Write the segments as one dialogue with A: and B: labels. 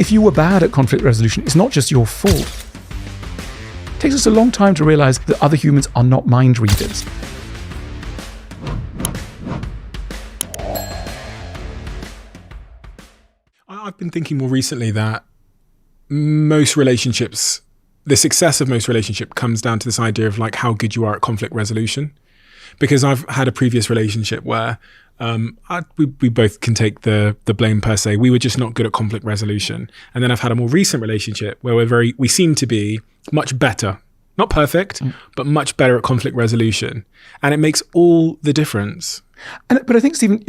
A: if you were bad at conflict resolution, it's not just your fault. It takes us a long time to realize that other humans are not mind readers.
B: I've been thinking more recently that most relationships, the success of most relationship comes down to this idea of like how good you are at conflict resolution. Because I've had a previous relationship where we both can take the blame per se. We were just not good at conflict resolution. And then I've had a more recent relationship where we seem to be much better, not perfect, but much better at conflict resolution. And it makes all the difference.
A: But I think, Stephen,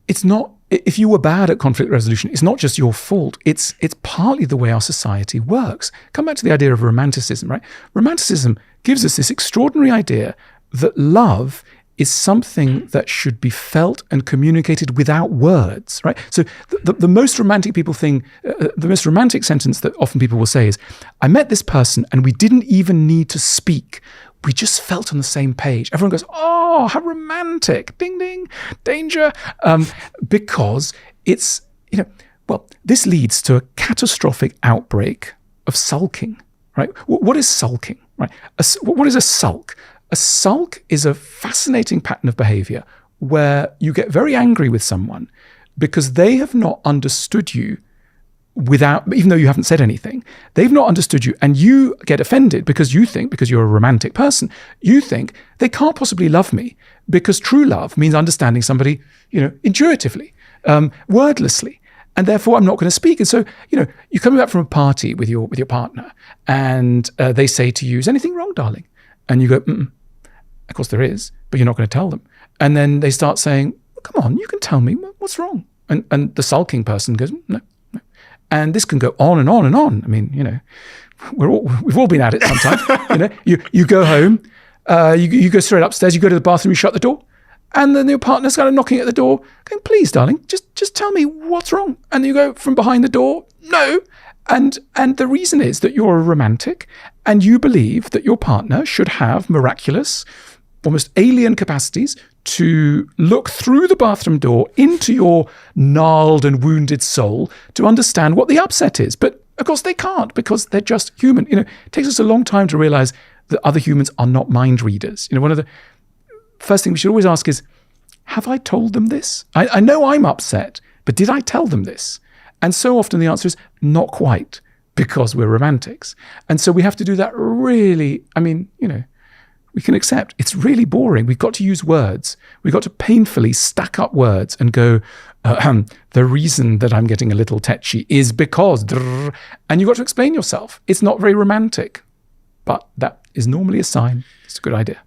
A: it's not, if you were bad at conflict resolution, it's not just your fault. It's partly the way our society works. Come back to the idea of romanticism, right? Romanticism gives us this extraordinary idea that love is something that should be felt and communicated without words, right? So the most romantic the most romantic sentence that often people will say is, I met this person and we didn't even need to speak. We just felt on the same page. Everyone goes, oh, how romantic, ding, ding, danger. Because it's, this leads to a catastrophic outbreak of sulking, right? What is sulking, right? What is a sulk? A sulk is a fascinating pattern of behavior where you get very angry with someone because they have not understood you even though you haven't said anything, they've not understood you, and you get offended because you're a romantic person, you think they can't possibly love me, because true love means understanding somebody, intuitively, wordlessly. And therefore, I'm not going to speak. And so, you're coming back from a party with your partner, and they say to you, "Is anything wrong, darling?" And you go, "Mm-mm." Of course there is, but you're not going to tell them. And then they start saying, "Come on, you can tell me what's wrong." And the sulking person goes, "No." And this can go on and on and on. I mean, we've all been at it sometimes. You go home, you go straight upstairs, you go to the bathroom, you shut the door, and then your partner's kind of knocking at the door, going, "Please, darling, just tell me what's wrong." And you go from behind the door, "No." And the reason is that you're a romantic and you believe that your partner should have miraculous, almost alien capacities to look through the bathroom door into your gnarled and wounded soul to understand what the upset is. But of course they can't, because they're just human. It takes us a long time to realize that other humans are not mind readers. One of the first things we should always ask is, have I told them this? I know I'm upset, but did I tell them this? And so often the answer is not quite, because we're romantics. And so we have to do that really, we can accept it's really boring. We've got to use words. We've got to painfully stack up words and go, the reason that I'm getting a little tetchy is because, and you've got to explain yourself. It's not very romantic, but that is normally a sign it's a good idea.